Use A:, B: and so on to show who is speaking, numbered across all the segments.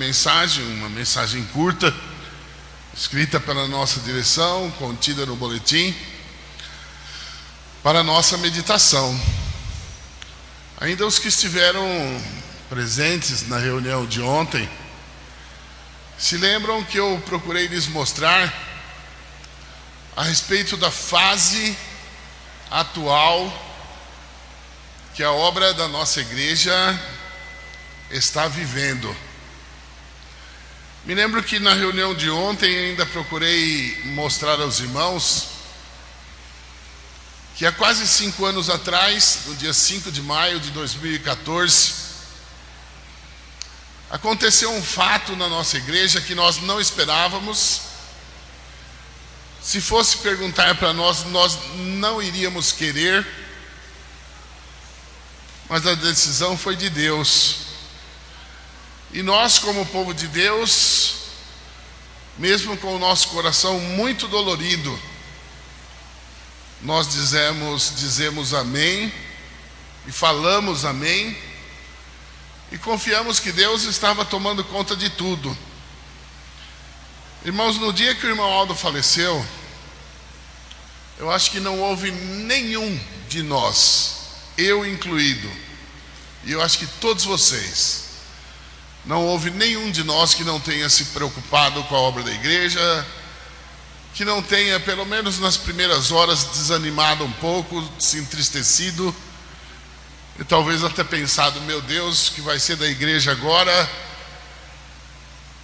A: mensagem, uma mensagem curta, escrita pela nossa direção, contida no boletim, para a nossa meditação. Ainda os que estiveram presentes na reunião de ontem se lembram que eu procurei lhes mostrar a respeito da fase atual que a obra da nossa igreja está vivendo. Me lembro que na reunião de ontem ainda procurei mostrar aos irmãos que há quase 5 anos atrás, no dia 5 de maio de 2014, aconteceu um fato na nossa igreja que nós não esperávamos. Se fosse perguntar para nós, nós não iríamos querer, mas a decisão foi de Deus. E nós, como povo de Deus, mesmo com o nosso coração muito dolorido, nós dizemos amém, e falamos amém, e confiamos que Deus estava tomando conta de tudo. Irmãos, no dia que o irmão Aldo faleceu, eu acho que não houve nenhum de nós, eu incluído, e eu acho que todos vocês, não houve nenhum de nós que não tenha se preocupado com a obra da igreja, que não tenha, pelo menos nas primeiras horas, desanimado um pouco, se entristecido, e talvez até pensado: meu Deus, o que vai ser da igreja agora?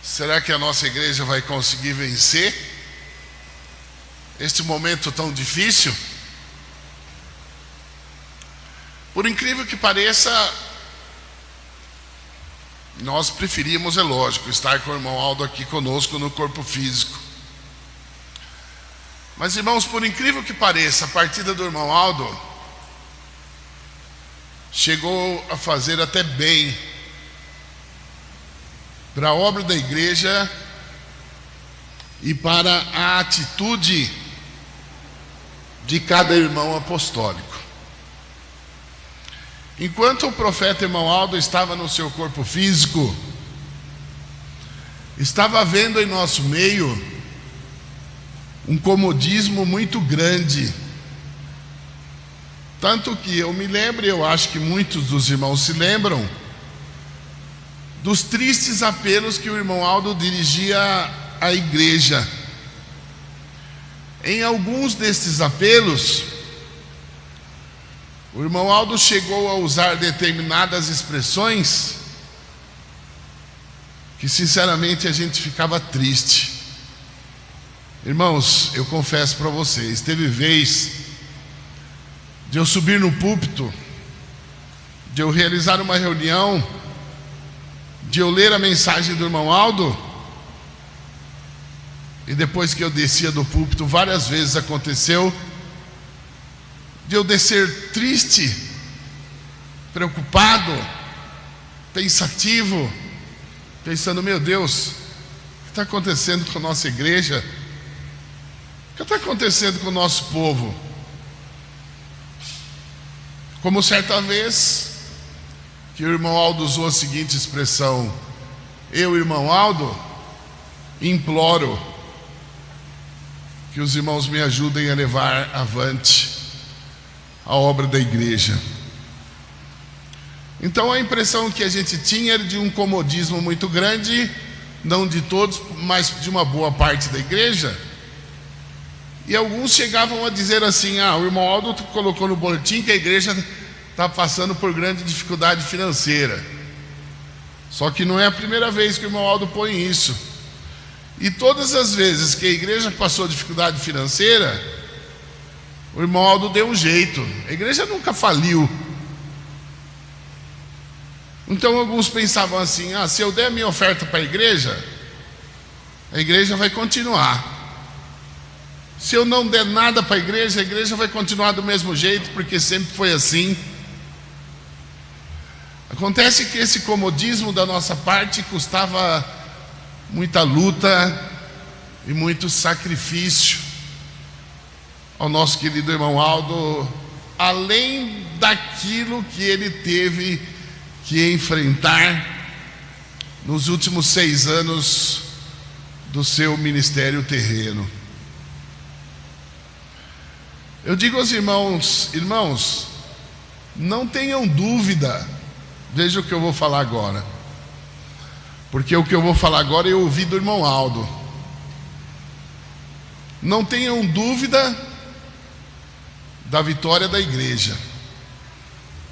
A: Será que a nossa igreja vai conseguir vencer este momento tão difícil? Por incrível que pareça, nós preferíamos, é lógico, estar com o irmão Aldo aqui conosco no corpo físico. Mas, irmãos, por incrível que pareça, a partida do irmão Aldo chegou a fazer até bem para a obra da igreja e para a atitude de cada irmão apostólico. Enquanto o profeta irmão Aldo estava no seu corpo físico, estava havendo em nosso meio um comodismo muito grande. Tanto que eu me lembro, e eu acho que muitos dos irmãos se lembram, dos tristes apelos que o irmão Aldo dirigia à igreja. Em alguns destes apelos, o irmão Aldo chegou a usar determinadas expressões que sinceramente a gente ficava triste. Irmãos, eu confesso para vocês, teve vez de eu subir no púlpito, de eu realizar uma reunião, de eu ler a mensagem do irmão Aldo, e depois que eu descia do púlpito, várias vezes aconteceu de eu descer triste, preocupado, pensativo, pensando: meu Deus, o que está acontecendo com a nossa igreja? O que está acontecendo com o nosso povo? Como certa vez que o irmão Aldo usou a seguinte expressão: eu, irmão Aldo, imploro que os irmãos me ajudem a levar avante a obra da igreja. Então a impressão que a gente tinha era de um comodismo muito grande, não de todos, mas de uma boa parte da igreja. E alguns chegavam a dizer assim: o irmão Aldo colocou no boletim que a igreja está passando por grande dificuldade financeira. Só que não é a primeira vez que o irmão Aldo põe isso. E todas as vezes que a igreja passou dificuldade financeira, o irmão Aldo deu um jeito. A igreja nunca faliu. Então alguns pensavam assim: se eu der a minha oferta para a igreja vai continuar. Se eu não der nada para a igreja vai continuar do mesmo jeito, porque sempre foi assim. Acontece que esse comodismo da nossa parte custava muita luta e muito sacrifício ao nosso querido irmão Aldo, além daquilo que ele teve que enfrentar nos últimos 6 anos do seu ministério terreno. Eu digo aos irmãos, não tenham dúvida, veja o que eu vou falar agora, porque o que eu vou falar agora eu ouvi do irmão Aldo. Não tenham dúvida da vitória da igreja.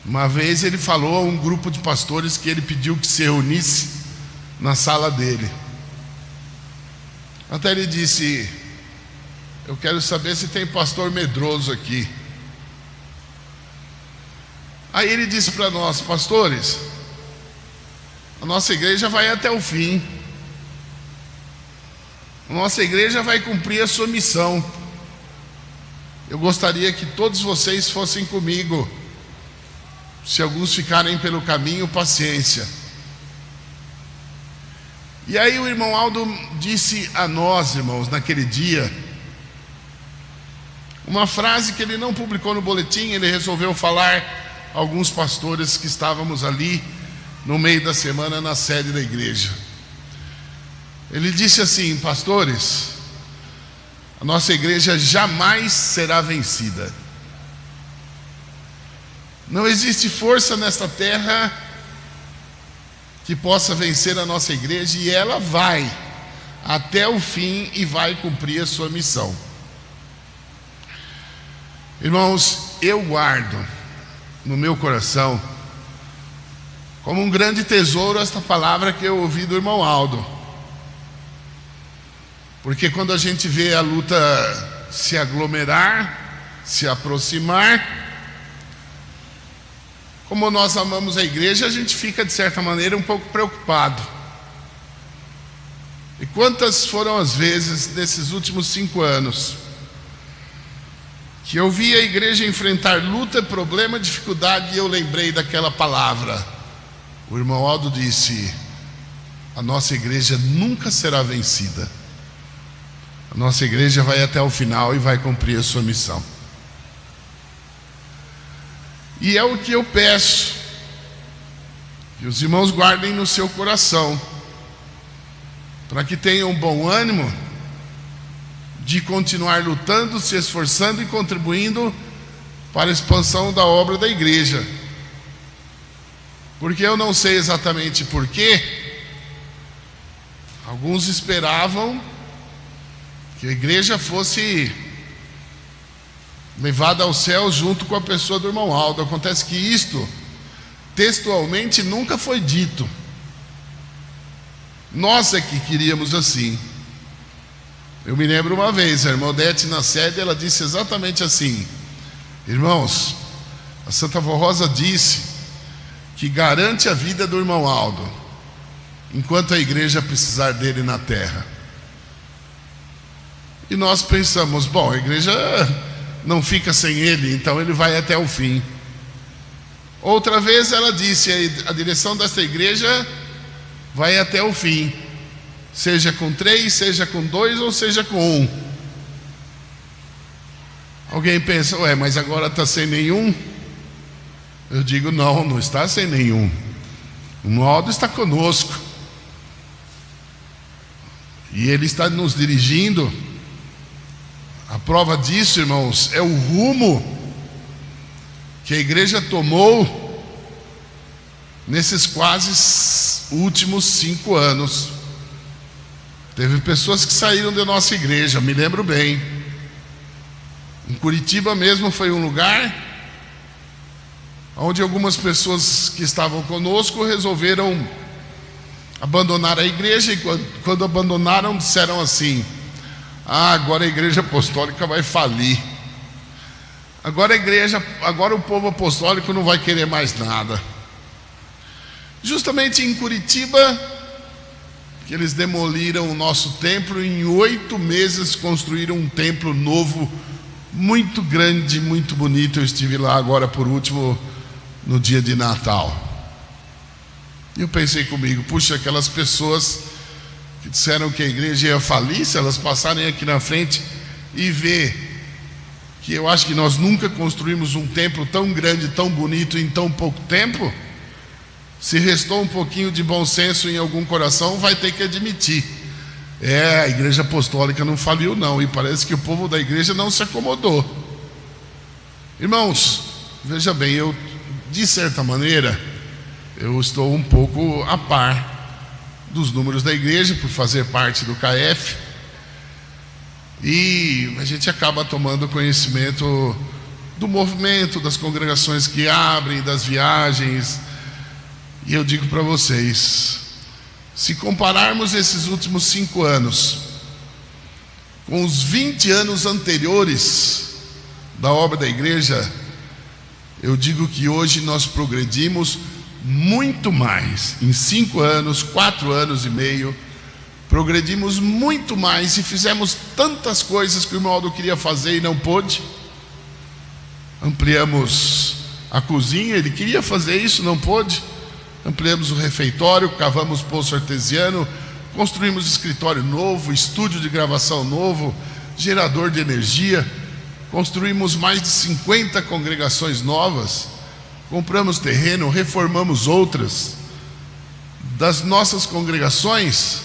A: Uma vez ele falou a um grupo de pastores que ele pediu que se reunisse na sala dele. Até ele disse: eu quero saber se tem pastor medroso aqui. Aí ele disse para nós: pastores, a nossa igreja vai até o fim. A nossa igreja vai cumprir a sua missão. Eu gostaria que todos vocês fossem comigo. Se alguns ficarem pelo caminho, paciência. E aí o irmão Aldo disse a nós, irmãos, naquele dia, uma frase que ele não publicou no boletim. Ele resolveu falar a alguns pastores que estávamos ali no meio da semana na sede da igreja. Ele disse assim: pastores, a nossa igreja jamais será vencida. Não existe força nesta terra que possa vencer a nossa igreja, e ela vai até o fim e vai cumprir a sua missão. Irmãos, eu guardo no meu coração como um grande tesouro esta palavra que eu ouvi do irmão Aldo. Porque quando a gente vê a luta se aglomerar, se aproximar, como nós amamos a igreja, a gente fica de certa maneira um pouco preocupado. E quantas foram as vezes nesses últimos 5 anos que eu vi a igreja enfrentar luta, problema, dificuldade, e eu lembrei daquela palavra. O irmão Aldo disse: a nossa igreja nunca será vencida. A nossa igreja vai até o final e vai cumprir a sua missão. E é o que eu peço, que os irmãos guardem no seu coração, para que tenham bom ânimo de continuar lutando, se esforçando e contribuindo para a expansão da obra da igreja. Porque eu não sei exatamente porquê, alguns esperavam que a igreja fosse levada ao céu junto com a pessoa do irmão Aldo. Acontece que isto textualmente nunca foi dito. Nós é que queríamos assim. Eu me lembro uma vez, a irmã Odete na sede, ela disse exatamente assim: irmãos, a Santa Vó Rosa disse que garante a vida do irmão Aldo enquanto a igreja precisar dele na terra. E nós pensamos: bom, a igreja não fica sem ele, então ele vai até o fim. Outra vez ela disse: a direção desta igreja vai até o fim, seja com 3, seja com 2 ou seja com 1. Alguém pensa: ué, mas agora está sem nenhum? Eu digo: não está sem nenhum. O modo está conosco, e ele está nos dirigindo. A prova disso, irmãos, é o rumo que a igreja tomou nesses quase últimos 5 anos. Teve pessoas que saíram da nossa igreja, me lembro bem. Em Curitiba mesmo foi um lugar onde algumas pessoas que estavam conosco resolveram abandonar a igreja, e quando abandonaram disseram assim: agora a igreja apostólica vai falir. Agora o povo apostólico não vai querer mais nada. Justamente em Curitiba, que eles demoliram o nosso templo, em 8 meses construíram um templo novo, muito grande, muito bonito. Eu estive lá agora por último, no dia de Natal. E eu pensei comigo: puxa, aquelas pessoas que disseram que a igreja ia falir, se elas passarem aqui na frente e ver que eu acho que nós nunca construímos um templo tão grande, tão bonito em tão pouco tempo, Se restou um pouquinho de bom senso em algum coração, vai ter que admitir. A igreja apostólica não faliu não, e parece que o povo da igreja não se acomodou. Irmãos, veja bem, eu, de certa maneira, eu estou um pouco a par dos números da igreja, por fazer parte do KF, e a gente acaba tomando conhecimento do movimento, das congregações que abrem, das viagens, e eu digo para vocês, se compararmos esses últimos 5 anos com os 20 anos anteriores da obra da igreja, eu digo que hoje nós progredimos muito mais. Em 5 anos, 4 anos e meio, progredimos muito mais e fizemos tantas coisas que o irmão Aldo queria fazer e não pôde. Ampliamos a cozinha, ele queria fazer isso, não pôde. Ampliamos o refeitório, cavamos poço artesiano, construímos escritório novo, estúdio de gravação novo, gerador de energia, construímos mais de 50 congregações novas, compramos terreno, reformamos outras. Das nossas congregações,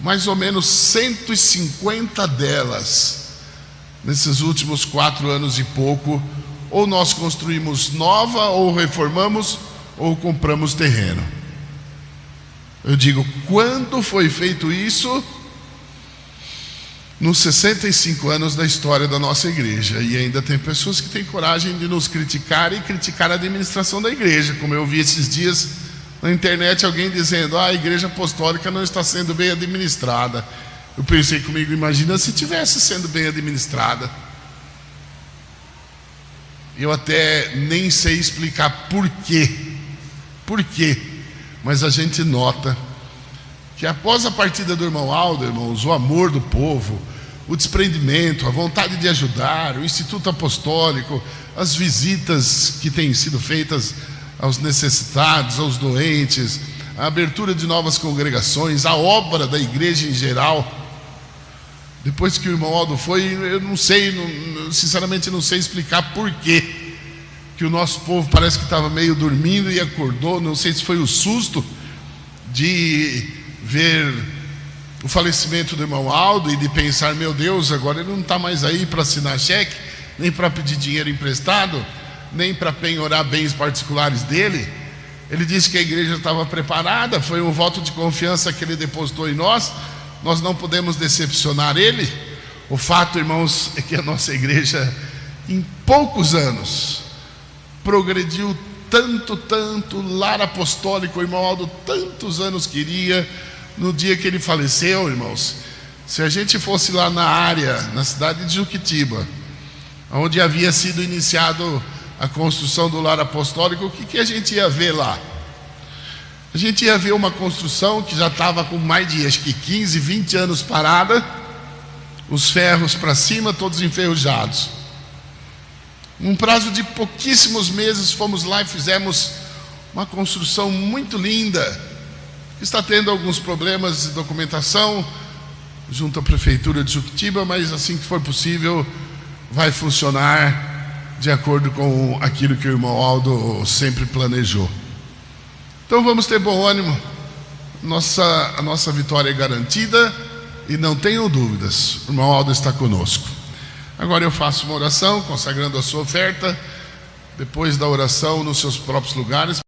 A: mais ou menos 150 delas, nesses últimos 4 anos e pouco, ou nós construímos nova, ou reformamos, ou compramos terreno. Eu digo, quando foi feito isso? Nos 65 anos da história da nossa igreja. E ainda tem pessoas que têm coragem de nos criticar e criticar a administração da igreja, como eu vi esses dias na internet alguém dizendo: a igreja apostólica não está sendo bem administrada. Eu pensei comigo, imagina se tivesse sendo bem administrada. Eu até nem sei explicar por quê, mas a gente nota que após a partida do irmão Aldo, irmãos, o amor do povo, o desprendimento, a vontade de ajudar, o Instituto Apostólico, as visitas que têm sido feitas aos necessitados, aos doentes, a abertura de novas congregações, a obra da igreja em geral. Depois que o irmão Aldo foi, eu não sei, sinceramente não sei explicar por quê que o nosso povo parece que estava meio dormindo e acordou. Não sei se foi o susto de ver o falecimento do irmão Aldo e de pensar: meu Deus, agora ele não está mais aí para assinar cheque, nem para pedir dinheiro emprestado, nem para penhorar bens particulares dele. Ele disse que a igreja estava preparada, foi um voto de confiança que ele depositou em nós. Nós não podemos decepcionar ele. O fato, irmãos, é que a nossa igreja, em poucos anos, progrediu tanto, lar apostólico, o irmão Aldo tantos anos queria. No dia que ele faleceu, irmãos, se a gente fosse lá na área, na cidade de Juquitiba, onde havia sido iniciado a construção do lar apostólico, o que a gente ia ver lá? A gente ia ver uma construção que já estava com mais de, acho que 15, 20 anos parada, os ferros para cima, todos enferrujados. Num prazo de pouquíssimos meses, fomos lá e fizemos uma construção muito linda, que está tendo alguns problemas de documentação junto à prefeitura de Juquitiba, mas assim que for possível, vai funcionar de acordo com aquilo que o irmão Aldo sempre planejou. Então vamos ter bom ânimo, a nossa vitória é garantida e não tenham dúvidas, o irmão Aldo está conosco. Agora eu faço uma oração consagrando a sua oferta, depois da oração nos seus próprios lugares.